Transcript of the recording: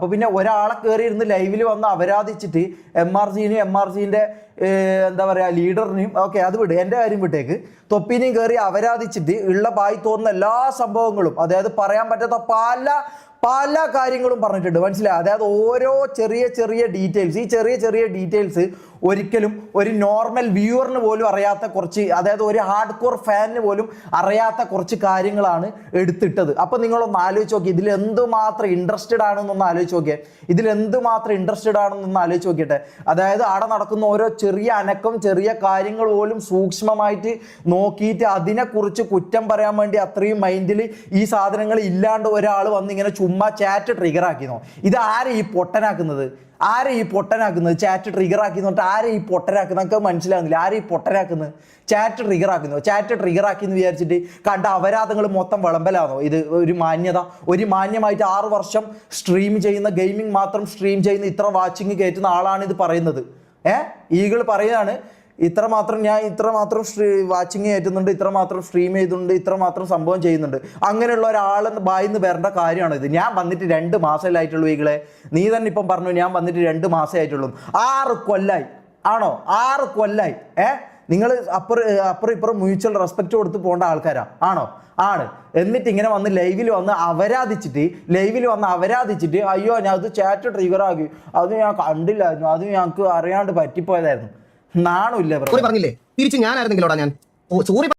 അപ്പോൾ പിന്നെ ഒരാളെ കയറി ഇരുന്ന് ലൈവിൽ വന്ന് അപരാധിച്ചിട്ട് എം ആർ സിന്റെ എന്താ പറയുക ലീഡറിനെയും ഓക്കെ അത് വിട്, എൻ്റെ കാര്യം വിട്ടേക്ക്, തൊപ്പിനെയും കയറി അപരാധിച്ചിട്ട് ഉള്ള ബായി തോന്നുന്ന എല്ലാ സംഭവങ്ങളും, അതായത് പറയാൻ പറ്റാത്ത പല കാര്യങ്ങളും പറഞ്ഞിട്ടുണ്ട്, മനസ്സിലായി? അതായത് ഓരോ ചെറിയ ഡീറ്റെയിൽസ്, ഈ ചെറിയ ഡീറ്റെയിൽസ് ഒരിക്കലും ഒരു നോർമൽ വ്യൂവറിന് പോലും അറിയാത്ത കുറച്ച്, അതായത് ഒരു ഹാർഡ് കോർ ഫാനിന് പോലും അറിയാത്ത കുറച്ച് കാര്യങ്ങളാണ് എടുത്തിട്ടത്. അപ്പം നിങ്ങളൊന്ന് ആലോചിച്ച് നോക്കി, ഇതിൽ എന്തുമാത്രം ഇൻട്രസ്റ്റഡ് ആണെന്നൊന്ന് ആലോചിച്ച് നോക്കിയേ, ആലോചിച്ച് നോക്കിയിട്ട്. അതായത് അവിടെ നടക്കുന്ന ഓരോ ചെറിയ അനക്കം, ചെറിയ കാര്യങ്ങൾ പോലും സൂക്ഷ്മമായിട്ട് നോക്കിയിട്ട് അതിനെക്കുറിച്ച് കുറ്റം പറയാൻ വേണ്ടി അത്രയും മൈൻഡിൽ ഈ സാധനങ്ങൾ ഇല്ലാണ്ട് ഒരാൾ വന്ന് ഇങ്ങനെ ചുമ്മാ ചാറ്റ് ട്രിഗർ ആക്കിന്നോ. ഇത് ആരെ ഈ പൊട്ടനാക്കുന്നത്? ചാറ്റ് ട്രിഗർ ആക്കി എന്നിട്ട് ആരെ ഈ പൊട്ടനാക്കുന്നത്? നമുക്ക് മനസ്സിലാകുന്നില്ല. ആരെ ഈ പൊട്ടനാക്കുന്നത്? ചാറ്റ് ട്രിഗർ ആക്കി എന്ന് വിചാരിച്ചിട്ട് കണ്ട അപരാധങ്ങൾ മൊത്തം വിളമ്പലാണോ ഇത്? ഒരു മാന്യമായിട്ട് 6 വർഷം സ്ട്രീം ചെയ്യുന്ന, ഗെയിമിംഗ് മാത്രം സ്ട്രീം ചെയ്യുന്ന, ഇത്ര വാച്ചിങ് കയറ്റുന്ന ആളാണ് ഇത് പറയുന്നത്. ഈഗിൾ പറയുകയാണ്, ഇത്രമാത്രം വാച്ചിങ് കയറ്റുന്നുണ്ട്, ഇത്രമാത്രം സ്ട്രീം ചെയ്തുണ്ട്, ഇത്രമാത്രം സംഭവം ചെയ്യുന്നുണ്ട്. അങ്ങനെയുള്ള ഒരാളെന്ന് ബായിന്ന് വരേണ്ട കാര്യമാണ് ഇത്. ഞാൻ വന്നിട്ട് 2 മാസമായിട്ടുള്ളൂ ഈകളെ. നീ തന്നെ ഇപ്പം പറഞ്ഞു ഞാൻ വന്നിട്ട് 2 മാസമായിട്ടുള്ളൂ. 6 കൊല്ലായി ആണോ? 6 കൊല്ലായി. നിങ്ങൾ അപ്പുറം ഇപ്പുറം മ്യൂച്വൽ റെസ്പെക്റ്റ് കൊടുത്ത് പോകേണ്ട ആൾക്കാരാ ആണോ? ആണ്. എന്നിട്ട് ഇങ്ങനെ വന്ന് ലൈവിൽ വന്ന് അപരാധിച്ചിട്ട് അയ്യോ ഞാൻ അത് ചാറ്റ് ട്രിഗർ ആക്കി, അത് ഞാൻ കണ്ടില്ലായിരുന്നു, അത് ഞങ്ങൾക്ക് അറിയാണ്ട് പറ്റിപ്പോയതായിരുന്നു. നാണമില്ല പറഞ്ഞില്ലേ തിരിച്ച് ഞാനായിരുന്നെങ്കിലോടാ ഞാൻ സോറി